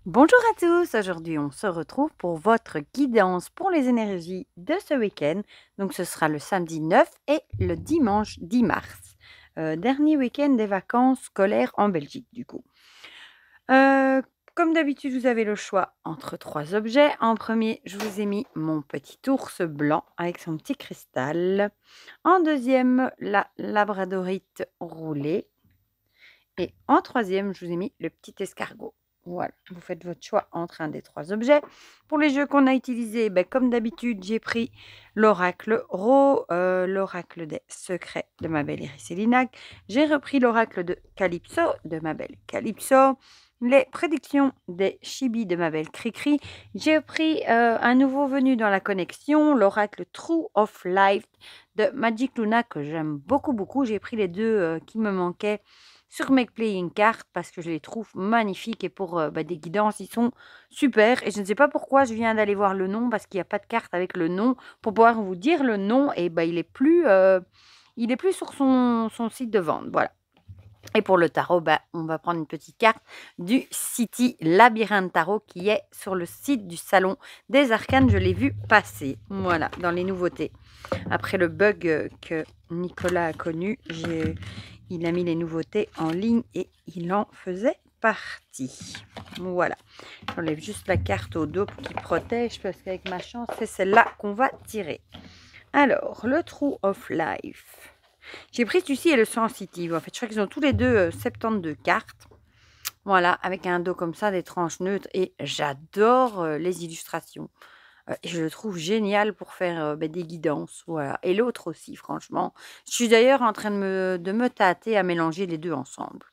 Bonjour à tous, aujourd'hui on se retrouve pour votre guidance pour les énergies de ce week-end. Donc ce sera le samedi 9 et le dimanche 10 mars. Dernier week-end des vacances scolaires en Belgique du coup. Euh, Comme d'habitude vous avez le choix entre trois objets. En premier je vous ai mis mon petit ours blanc avec son petit cristal. En deuxième la labradorite roulée. Et en troisième, je vous ai mis le petit escargot. Voilà, vous faites votre choix entre un des trois objets. Pour les jeux qu'on a utilisés, comme d'habitude, j'ai pris l'oracle Ro, l'oracle des secrets de ma belle Iris Elinac. J'ai repris l'oracle de Calypso, de ma belle Calypso. Les prédictions des chibis de ma belle Cricri. J'ai pris un nouveau venu dans la connexion, l'oracle True of Life de Magic Luna, que j'aime beaucoup, beaucoup. J'ai pris les deux qui me manquaient sur Make Playing Card parce que je les trouve magnifiques et pour des guidances, ils sont super. Et je ne sais pas pourquoi je viens d'aller voir le nom parce qu'il n'y a pas de carte avec le nom pour pouvoir vous dire le nom. Et il est plus sur son site de vente. Voilà. Et pour le tarot, on va prendre une petite carte du City Labyrinthe Tarot qui est sur le site du Salon des Arcanes. Je l'ai vu passer. Voilà, dans les nouveautés. Après le bug que Nicolas a connu, il a mis les nouveautés en ligne et il en faisait partie. Voilà. J'enlève juste la carte au dos qui protège parce qu'avec ma chance, c'est celle-là qu'on va tirer. Alors, le True of Life. J'ai pris celui-ci et le Sensitive. En fait, je crois qu'ils ont tous les deux 72 cartes. Voilà, avec un dos comme ça, des tranches neutres. Et j'adore les illustrations. Et je le trouve génial pour faire des guidances. Voilà. Et l'autre aussi, franchement. Je suis d'ailleurs en train de me tâter à mélanger les deux ensemble.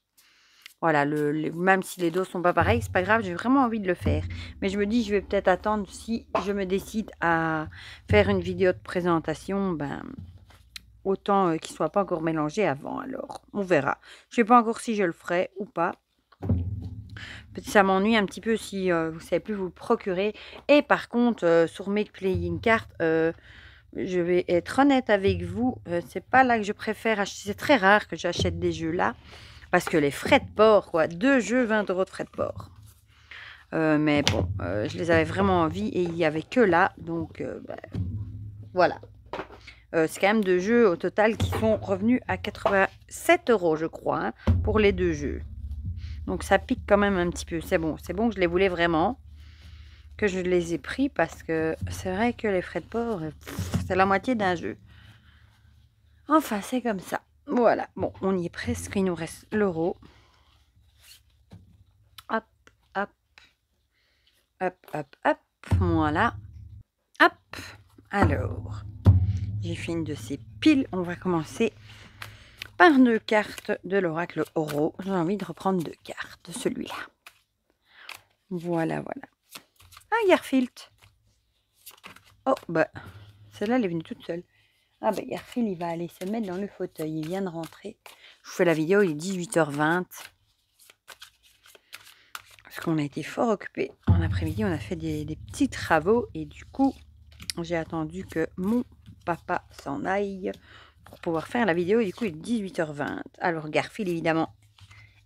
Voilà, même si les dos sont pas pareils, c'est pas grave, j'ai vraiment envie de le faire. Mais je me dis, je vais peut-être attendre si je me décide à faire une vidéo de présentation, autant qu'il soit pas encore mélangé avant. Alors, on verra. Je sais pas encore si je le ferai ou pas. Peut-être ça m'ennuie un petit peu si vous savez plus vous le procurer. Et par contre, sur Make Playing Card, je vais être honnête avec vous, c'est pas là que je préfère acheter. C'est très rare que j'achète des jeux là. Parce que les frais de port, quoi. 2 jeux, 20 € de frais de port. Mais bon, je les avais vraiment envie et il n'y avait que là. Donc, voilà. C'est quand même 2 jeux au total qui sont revenus à 87 € je crois, hein, pour les 2 jeux. Donc, ça pique quand même un petit peu. C'est bon que je les voulais vraiment. Que je les ai pris parce que c'est vrai que les frais de port, c'est la moitié d'un jeu. Enfin, c'est comme ça. Voilà. Bon, on y est presque. Il nous reste l'euro. Hop, hop, hop, hop, hop. Voilà. Hop. Alors, j'ai fait une de ces piles. On va commencer par 2 cartes de l'oracle Oro. J'ai envie de reprendre 2 cartes de celui-là. Voilà, voilà. Ah, Garfield. Oh, celle-là, elle est venue toute seule. Ah, Garfield, il va aller se mettre dans le fauteuil. Il vient de rentrer. Je vous fais la vidéo, il est 18h20. Parce qu'on a été fort occupés. En après-midi, on a fait des petits travaux. Et du coup, j'ai attendu que mon papa s'en aille pour pouvoir faire la vidéo. Et du coup, il est 18h20. Alors, Garfield, évidemment,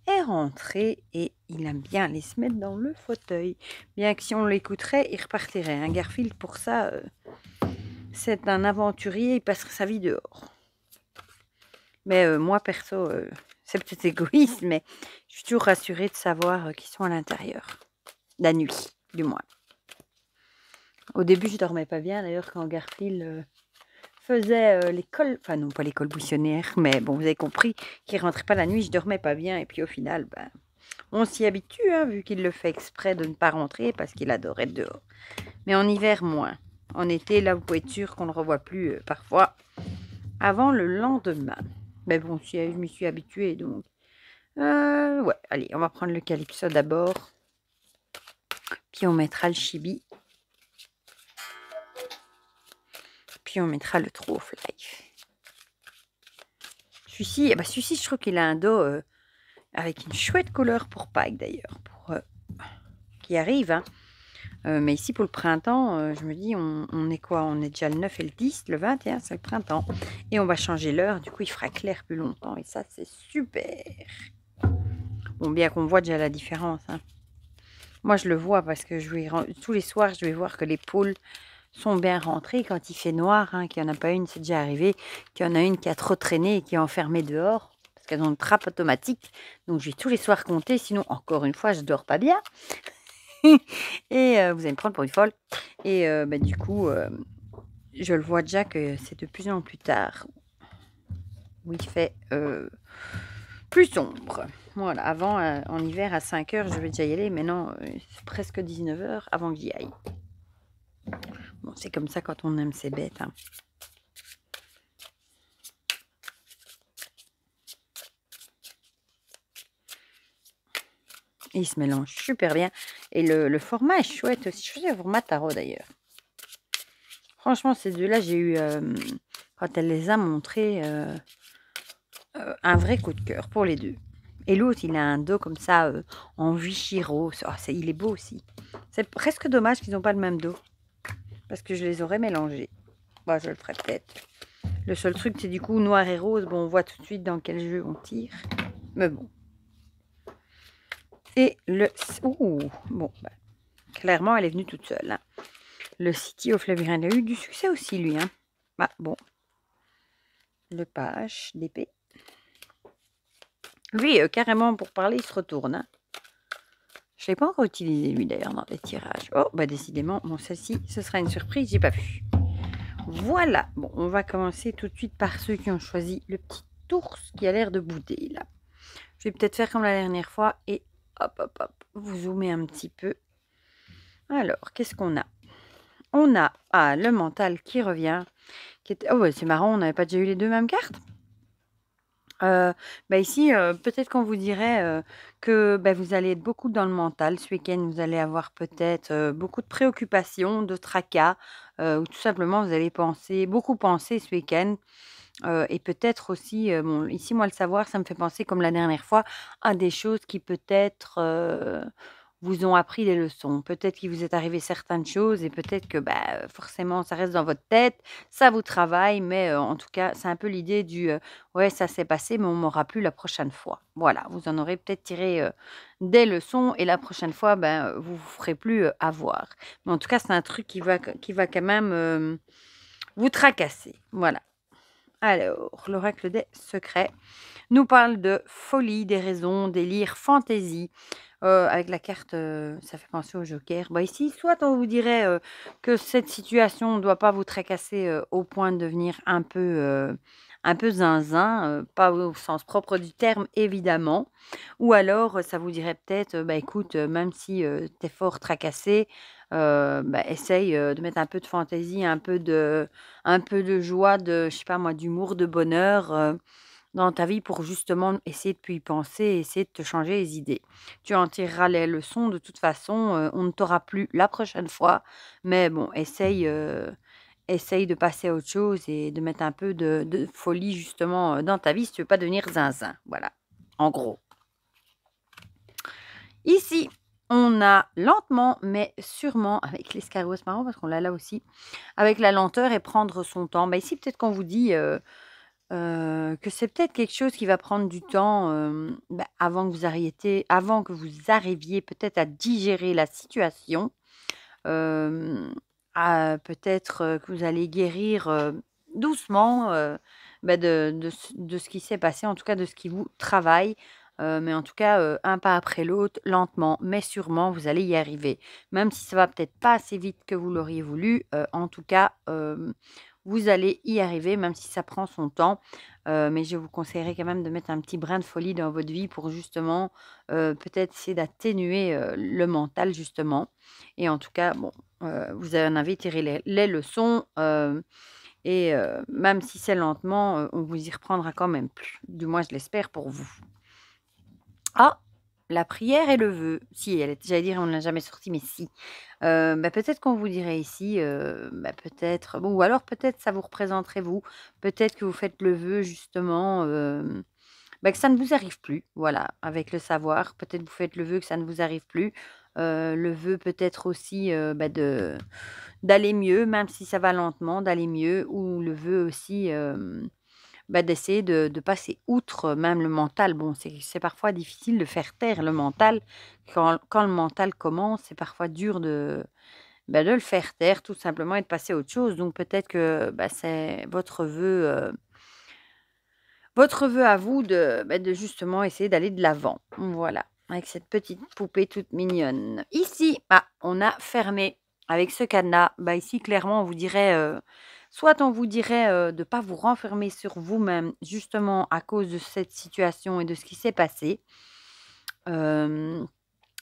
est rentré et il aime bien aller se mettre dans le fauteuil. Bien que si on l'écouterait, il repartirait. Hein. Garfield, pour ça, c'est un aventurier. Il passerait sa vie dehors. Mais moi, perso, c'est peut-être égoïste, mais je suis toujours rassurée de savoir qu'ils sont à l'intérieur. La nuit, du moins. Au début, je dormais pas bien. D'ailleurs, quand Garfield faisait l'école, enfin non, pas l'école buissonnière, mais bon, vous avez compris qu'il rentrait pas la nuit, je dormais pas bien. Et puis au final, on s'y habitue, hein, vu qu'il le fait exprès de ne pas rentrer parce qu'il adorait être dehors. Mais en hiver, moins. En été, là, vous pouvez être sûr qu'on ne le revoit plus parfois avant le lendemain. Mais bon, je m'y suis habituée, donc... ouais, allez, on va prendre le Calypso d'abord. Puis on mettra le Chibi. Puis on mettra le True of Life. Celui-ci, celui-ci, je trouve qu'il a un dos avec une chouette couleur pour Pâques d'ailleurs, pour qui arrive. Hein. Mais ici pour le printemps, je me dis, on est quoi? On est déjà le 9 et le 10, le 21, c'est le printemps. Et on va changer l'heure, du coup il fera clair plus longtemps. Et ça, c'est super. Bon, bien qu'on voit déjà la différence. Hein. Moi, je le vois parce que tous les soirs, je vais voir que les poules sont bien rentrées quand il fait noir, hein, qu'il n'y en a pas une, c'est déjà arrivé, qu'il y en a une qui a trop traîné et qui est enfermée dehors, parce qu'elles ont une trappe automatique. Donc, je vais tous les soirs compter, sinon, encore une fois, je dors pas bien. Et vous allez me prendre pour une folle. Et du coup, je le vois déjà que c'est de plus en plus tard où il fait plus sombre. Voilà, avant, en hiver, à 5 heures, je vais déjà y aller. Maintenant, c'est presque 19 heures avant que j'y aille. Bon, c'est comme ça quand on aime ses bêtes. Hein. Et il se mélange super bien. Et le format est chouette aussi. Je faisais le format tarot d'ailleurs. Franchement, ces deux-là, j'ai eu, quand elle les a montrés, un vrai coup de cœur pour les deux. Et l'autre, il a un dos comme ça, en Vichiro. Oh, il est beau aussi. C'est presque dommage qu'ils n'ont pas le même dos. Parce que je les aurais mélangés. Bah, je le ferai peut-être. Le seul truc, c'est du coup noir et rose. Bon, on voit tout de suite dans quel jeu on tire. Mais bon. Et le... Ouh, bon, bah, clairement, elle est venue toute seule. Hein. Le City of Labyrinthe a eu du succès aussi, lui. Hein. Bah, bon. Le page d'épée. Lui, carrément, pour parler, il se retourne. Hein. Je ne l'ai pas encore utilisé, lui, d'ailleurs, dans les tirages. Oh, bah, décidément, bon, celle-ci, ce sera une surprise, j'ai pas vu. Voilà. Bon, on va commencer tout de suite par ceux qui ont choisi le petit ours qui a l'air de bouder, là. Je vais peut-être faire comme la dernière fois et hop, hop, hop, vous zoomez un petit peu. Alors, qu'est-ce qu'on a? On a le mental qui revient. Qui était... Oh, ouais, c'est marrant, on n'avait pas déjà eu les deux mêmes cartes. Ici, peut-être qu'on vous dirait que vous allez être beaucoup dans le mental. Ce week-end, vous allez avoir peut-être beaucoup de préoccupations, de tracas, ou tout simplement, vous allez beaucoup penser ce week-end. Et peut-être aussi, bon, ici, moi, le savoir, ça me fait penser, comme la dernière fois, à des choses qui peut-être vous ont appris des leçons. Peut-être qu'il vous est arrivé certaines choses et peut-être que forcément, ça reste dans votre tête, ça vous travaille, mais en tout cas, c'est un peu l'idée du ouais, ça s'est passé, mais on m'aura plus la prochaine fois. Voilà, vous en aurez peut-être tiré des leçons et la prochaine fois, vous ne vous ferez plus avoir. Mais en tout cas, c'est un truc qui va quand même vous tracasser. Voilà. Alors, l'oracle des secrets nous parle de folie, des raisons, délire, fantaisie. Avec la carte, ça fait penser au joker. Ici, soit on vous dirait que cette situation ne doit pas vous tracasser au point de devenir un peu zinzin, pas au sens propre du terme, évidemment. Ou alors, ça vous dirait peut-être, écoute, même si tu es fort tracassé, essaye de mettre un peu de fantaisie, un peu de joie, je sais pas moi, d'humour, de bonheur dans ta vie pour justement essayer de plus y penser, essayer de te changer les idées. Tu en tireras les leçons de toute façon, on ne t'aura plus la prochaine fois, mais bon, essaye de passer à autre chose et de mettre un peu de folie justement dans ta vie si tu veux pas devenir zinzin. Voilà, en gros. Ici, on a lentement, mais sûrement, avec l'escargot, c'est marrant parce qu'on l'a là aussi, avec la lenteur et prendre son temps. Ici, peut-être qu'on vous dit que c'est peut-être quelque chose qui va prendre du temps avant que vous arriviez peut-être à digérer la situation. Peut-être que vous allez guérir doucement de ce qui s'est passé, en tout cas de ce qui vous travaille. Mais en tout cas, un pas après l'autre, lentement, mais sûrement, vous allez y arriver. Même si ça va peut-être pas assez vite que vous l'auriez voulu, en tout cas, vous allez y arriver, même si ça prend son temps. Mais je vous conseillerais quand même de mettre un petit brin de folie dans votre vie pour justement peut-être essayer d'atténuer le mental, justement. Et en tout cas, bon, vous en avez tiré les leçons. Et même si c'est lentement, on vous y reprendra quand même plus. Du moins, je l'espère pour vous. Ah, la prière et le vœu. Si, j'allais dire, on ne l'a jamais sorti, mais si. Peut-être qu'on vous dirait ici, peut-être, bon, ou alors peut-être ça vous représenterait vous. Peut-être que vous faites le vœu justement, que ça ne vous arrive plus. Voilà, avec le savoir. Peut-être vous faites le vœu que ça ne vous arrive plus. Le vœu peut-être aussi d'aller mieux, même si ça va lentement, d'aller mieux. Ou le vœu aussi d'essayer de passer outre même le mental. Bon, c'est parfois difficile de faire taire le mental. Quand le mental commence, c'est parfois dur de le faire taire tout simplement et de passer à autre chose. Donc peut-être que, c'est votre vœu à vous de justement essayer d'aller de l'avant. Voilà, avec cette petite poupée toute mignonne. Ici, on a fermé avec ce cadenas. Ici, clairement, on vous dirait, soit on vous dirait, de ne pas vous renfermer sur vous-même, justement à cause de cette situation et de ce qui s'est passé. Hem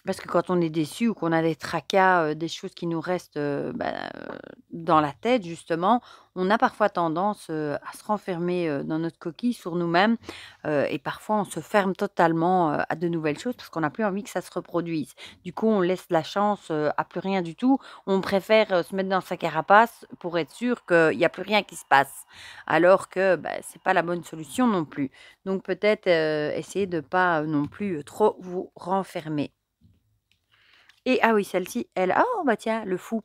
Parce que quand on est déçu ou qu'on a des tracas, des choses qui nous restent, dans la tête justement, on a parfois tendance, à se renfermer, dans notre coquille sur nous-mêmes, et parfois on se ferme totalement, à de nouvelles choses parce qu'on n'a plus envie que ça se reproduise. Du coup, on laisse la chance, à plus rien du tout. On préfère, se mettre dans sa carapace pour être sûr qu'il y a plus rien qui se passe. Alors que, c'est pas la bonne solution non plus. Donc peut-être, essayer de pas, non plus, trop vous renfermer. Et ah oui, celle-ci, elle oh tiens, le fou.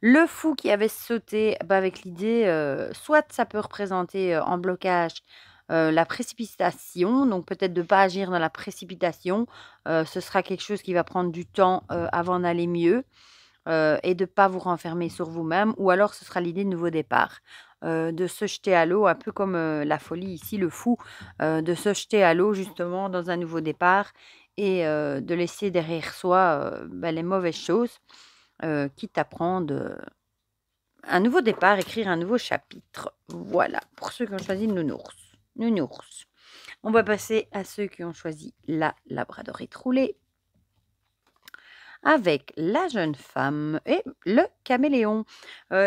Le fou qui avait sauté, avec l'idée, soit ça peut représenter, en blocage, la précipitation, donc peut-être de ne pas agir dans la précipitation. Ce sera quelque chose qui va prendre du temps, avant d'aller mieux, et de ne pas vous renfermer sur vous-même ou alors ce sera l'idée de nouveau départ. De se jeter à l'eau, un peu comme, la folie ici, le fou, de se jeter à l'eau justement dans un nouveau départ et de laisser derrière soi, les mauvaises choses, quitte à prendre, un nouveau départ, écrire un nouveau chapitre. Voilà, pour ceux qui ont choisi Nounours. Nounours. On va passer à ceux qui ont choisi la labradorite roulée avec la jeune femme et le caméléon.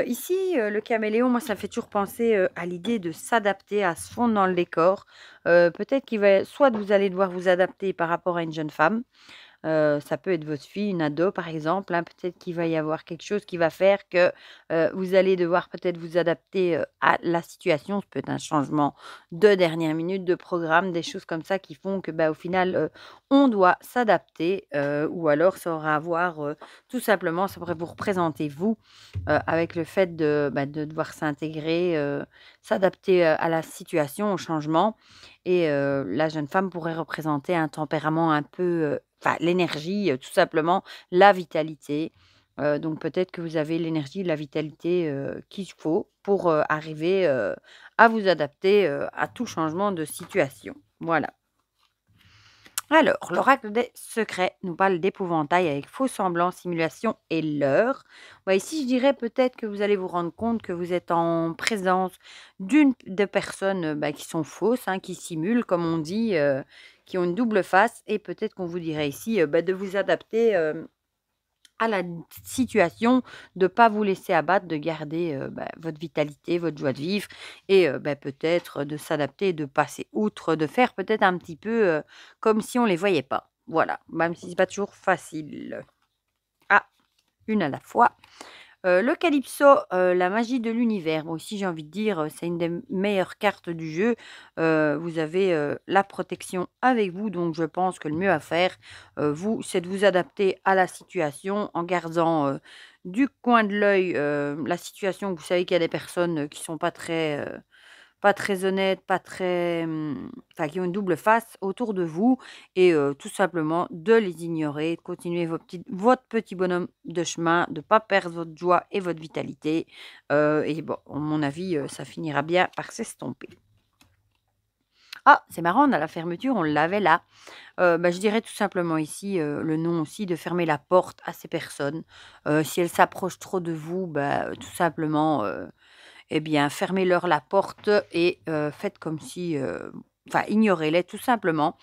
Ici, le caméléon, moi, ça me fait toujours penser, à l'idée de s'adapter, à se fondre dans le décor. Peut-être qu'il va soit vous allez devoir vous adapter par rapport à une jeune femme. Ça peut être votre fille, une ado par exemple, hein. Peut-être qu'il va y avoir quelque chose qui va faire que, vous allez devoir peut-être vous adapter, à la situation. Ça peut être un changement de dernière minute, de programme, des choses comme ça qui font que, au final, on doit s'adapter, ou alors ça aura à voir, tout simplement, ça pourrait vous représenter vous, avec le fait de devoir s'intégrer, s'adapter, à la situation, au changement et la jeune femme pourrait représenter un tempérament un peu, l'énergie, tout simplement, la vitalité. Donc peut-être que vous avez l'énergie, la vitalité, qu'il faut pour, arriver, à vous adapter, à tout changement de situation. Voilà. Alors, l'oracle des secrets nous parle d'épouvantail avec faux semblants, simulation et leurre. Ici, je dirais peut-être que vous allez vous rendre compte que vous êtes en présence d'une de personnes qui sont fausses, hein, qui simulent, comme on dit, qui ont une double face. Et peut-être qu'on vous dirait ici de vous adapter à la situation, de pas vous laisser abattre, de garder, votre vitalité, votre joie de vivre et peut-être de s'adapter, de passer outre, de faire peut-être un petit peu, comme si on les voyait pas. Voilà, même si c'est pas toujours facile. Ah, une à la fois. Le calypso, la magie de l'univers. Bon ici j'ai envie de dire, c'est une des meilleures cartes du jeu. Vous avez, la protection avec vous, donc je pense que le mieux à faire, c'est de vous adapter à la situation en gardant, du coin de l'œil, la situation. Vous savez qu'il y a des personnes, qui sont pas très honnêtes, pas très, qui ont une double face autour de vous et tout simplement de les ignorer, de continuer votre petit bonhomme de chemin, de ne pas perdre votre joie et votre vitalité, et bon, à mon avis, ça finira bien par s'estomper. Ah, c'est marrant, on a la fermeture, on l'avait là. Je dirais tout simplement ici, le nom aussi de fermer la porte à ces personnes. Si elles s'approchent trop de vous, tout simplement, eh bien, fermez-leur la porte et faites comme si, ignorez-les tout simplement.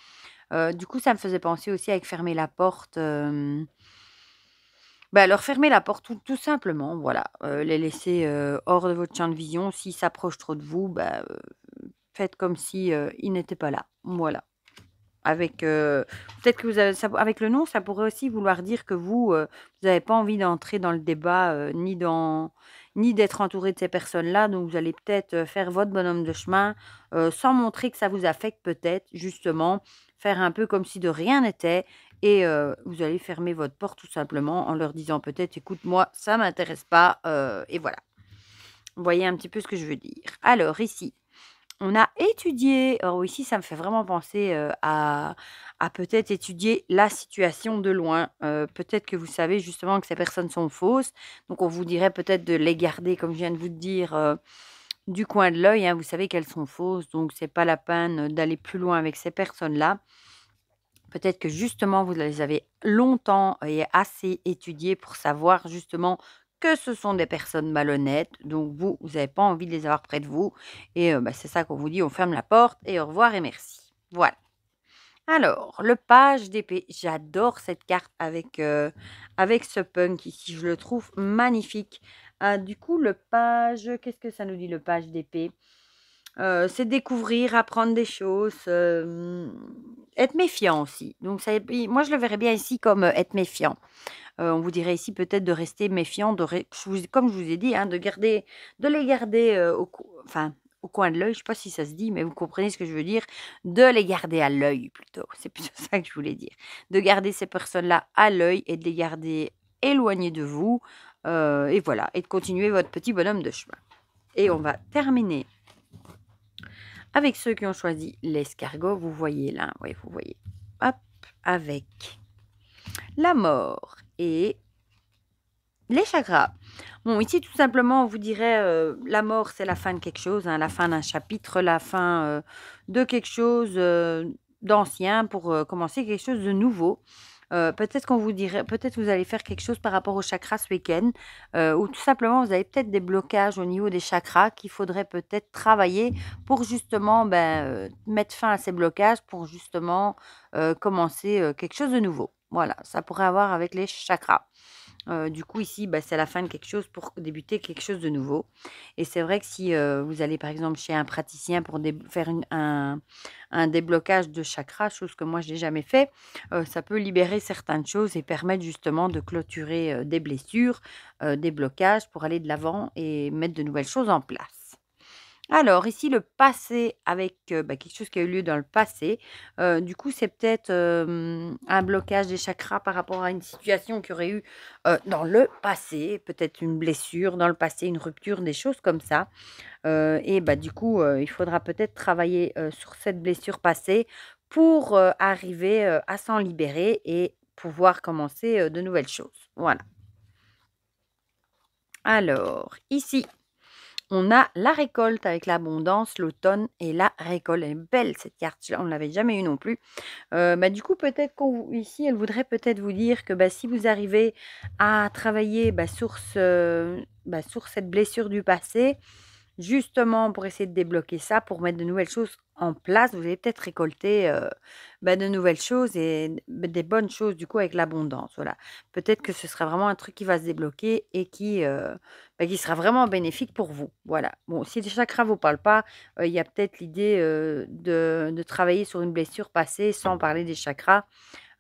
Du coup, ça me faisait penser aussi avec fermer la porte, leur fermer la porte tout simplement, voilà, les laisser, hors de votre champ de vision. S'ils s'approchent trop de vous, faites comme si, ils n'étaient pas là. Voilà. Avec, peut-être que vous avez ça avec le nom, ça pourrait aussi vouloir dire que vous, vous n'avez pas envie d'entrer dans le débat, ni d'être entouré de ces personnes-là. Donc vous allez peut-être, faire votre bonhomme de chemin, sans montrer que ça vous affecte peut-être, justement. Faire un peu comme si de rien n'était et vous allez fermer votre porte tout simplement en leur disant peut-être: «Écoute, moi, ça m'intéresse pas», et voilà. Vous voyez un petit peu ce que je veux dire? Alors ici On a étudié, alors ici ça me fait vraiment penser, à peut-être étudier la situation de loin. Peut-être que vous savez justement que ces personnes sont fausses, donc on vous dirait peut-être de les garder, comme je viens de vous dire, du coin de l'œil, hein. Vous savez qu'elles sont fausses, donc c'est pas la peine, d'aller plus loin avec ces personnes-là. Peut-être que justement vous les avez longtemps et assez étudiées pour savoir justement que ce sont des personnes malhonnêtes, donc vous n'avez pas envie de les avoir près de vous et bah, c'est ça qu'on vous dit, on ferme la porte et au revoir et merci. Voilà. Alors, le page d'épée, j'adore cette carte avec ce punk ici, je le trouve magnifique. Du coup, le page, qu'est-ce que ça nous dit le page d'épée? C'est découvrir, apprendre des choses, être méfiant aussi. Donc ça moi je le verrais bien ici comme, être méfiant. On vous dirait ici peut-être de rester méfiant, comme je vous ai dit, hein, de les garder, au coin de l'œil, je ne sais pas si ça se dit, mais vous comprenez ce que je veux dire, de les garder à l'œil plutôt, c'est plutôt ça que je voulais dire. De garder ces personnes-là à l'œil et de les garder éloignées de vous, et voilà, et de continuer votre petit bonhomme de chemin. Et on va terminer avec ceux qui ont choisi l'escargot, vous voyez là, oui, vous voyez. Hop, avec la mort et les chakras. Bon, ici, tout simplement, on vous dirait, la mort, c'est la fin de quelque chose, hein, la fin d'un chapitre, la fin de quelque chose d'ancien pour commencer quelque chose de nouveau. Peut-être qu'on vous dirait, peut-être vous allez faire quelque chose par rapport aux chakras ce week-end, ou tout simplement vous avez peut-être des blocages au niveau des chakras qu'il faudrait peut-être travailler pour justement mettre fin à ces blocages, pour justement commencer quelque chose de nouveau. Voilà, ça pourrait avoir avec les chakras. Du coup ici, c'est la fin de quelque chose pour débuter quelque chose de nouveau et c'est vrai que si, vous allez par exemple chez un praticien pour faire un déblocage de chakras, chose que moi je n'ai jamais fait, ça peut libérer certaines choses et permettre justement de clôturer, des blessures, des blocages pour aller de l'avant et mettre de nouvelles choses en place. Alors ici, le passé avec, quelque chose qui a eu lieu dans le passé. Du coup, c'est peut-être, un blocage des chakras par rapport à une situation qu'il y aurait eu, dans le passé, peut-être une blessure dans le passé, une rupture, des choses comme ça. Et du coup, il faudra peut-être travailler, sur cette blessure passée pour, arriver, à s'en libérer et pouvoir commencer, de nouvelles choses. Voilà. Alors ici on a la récolte avec l'abondance, l'automne et la récolte. Elle est belle cette carte, on ne l'avait jamais eu non plus. Du coup, peut-être ici, elle voudrait peut-être vous dire que si vous arrivez à travailler sur cette blessure du passé, justement pour essayer de débloquer ça, pour mettre de nouvelles choses en place, vous allez peut-être récolter de nouvelles choses et des bonnes choses du coup avec l'abondance. Voilà. Peut-être que ce sera vraiment un truc qui va se débloquer et qui sera vraiment bénéfique pour vous. Voilà. Bon, si les chakras ne vous parlent pas, il y a peut-être l'idée de travailler sur une blessure passée sans parler des chakras.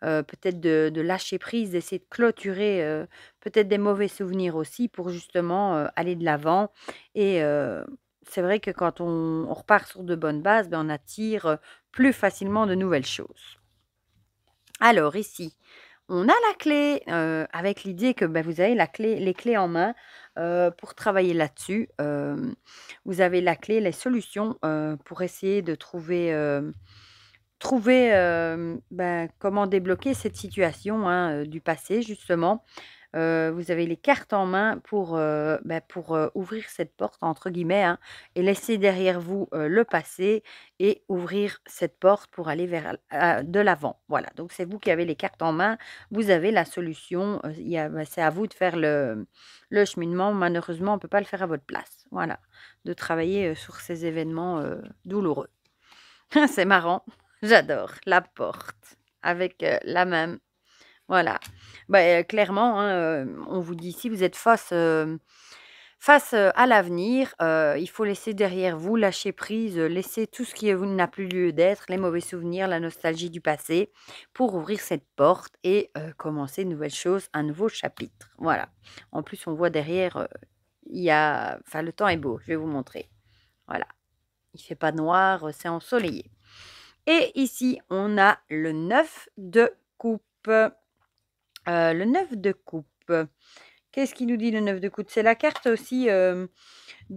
Peut-être de lâcher prise, d'essayer de clôturer peut-être des mauvais souvenirs aussi pour justement aller de l'avant. Et c'est vrai que quand on repart sur de bonnes bases, on attire plus facilement de nouvelles choses. Alors ici, on a la clé avec l'idée que vous avez les clés en main pour travailler là-dessus. Vous avez la clé, les solutions pour essayer de trouver comment débloquer cette situation hein, du passé justement. Vous avez les cartes en main pour ouvrir cette porte entre guillemets hein, et laisser derrière vous le passé et ouvrir cette porte pour aller vers de l'avant. Voilà, donc c'est vous qui avez les cartes en main, vous avez la solution, c'est à vous de faire le cheminement. Malheureusement, on ne peut pas le faire à votre place. Voilà, de travailler sur ces événements douloureux. C'est marrant, j'adore la porte avec la même. Voilà. Clairement, hein, on vous dit ici, vous êtes face à l'avenir. Il faut laisser derrière vous, lâcher prise, laisser tout ce qui n'a plus lieu d'être, les mauvais souvenirs, la nostalgie du passé, pour ouvrir cette porte et commencer une nouvelle chose, un nouveau chapitre. Voilà. En plus, on voit derrière, le temps est beau, je vais vous montrer. Voilà. Il ne fait pas noir, c'est ensoleillé. Et ici, on a le 9 de coupe. Le 9 de coupe. Qu'est-ce qui nous dit le 9 de coupe? C'est la carte aussi de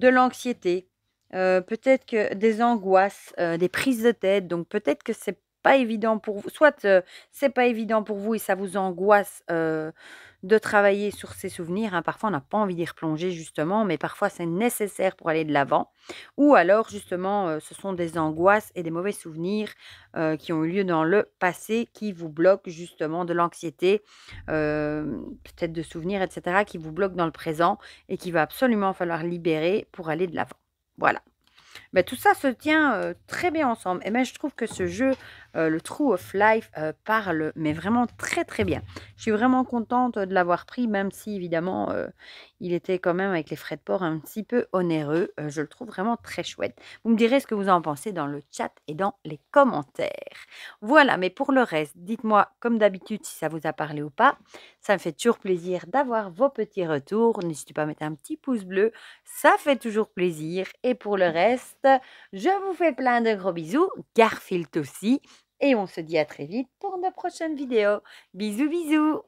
l'anxiété. peut-être que des angoisses, des prises de tête. Donc peut-être que c'est pas évident pour vous. Soit c'est pas évident pour vous et ça vous angoisse de travailler sur ces souvenirs, hein. Parfois, on n'a pas envie d'y replonger justement, mais parfois c'est nécessaire pour aller de l'avant. Ou alors justement, ce sont des angoisses et des mauvais souvenirs qui ont eu lieu dans le passé qui vous bloquent justement de l'anxiété, peut-être de souvenirs, etc., qui vous bloquent dans le présent et qu'il va absolument falloir libérer pour aller de l'avant. Voilà. Bah, tout ça se tient, très bien ensemble et même je trouve que ce jeu, le True of Life, parle mais vraiment très, très bien. Je suis vraiment contente de l'avoir pris même si évidemment, il était quand même avec les frais de port un petit peu onéreux. Je le trouve vraiment très chouette. Vous me direz ce que vous en pensez dans le chat et dans les commentaires. Voilà, mais pour le reste, dites-moi comme d'habitude si ça vous a parlé ou pas. Ça me fait toujours plaisir d'avoir vos petits retours. N'hésitez pas à mettre un petit pouce bleu, ça fait toujours plaisir. Et pour le reste, je vous fais plein de gros bisous, Garfield aussi. Et on se dit à très vite pour de prochaines vidéos. Bisous, bisous!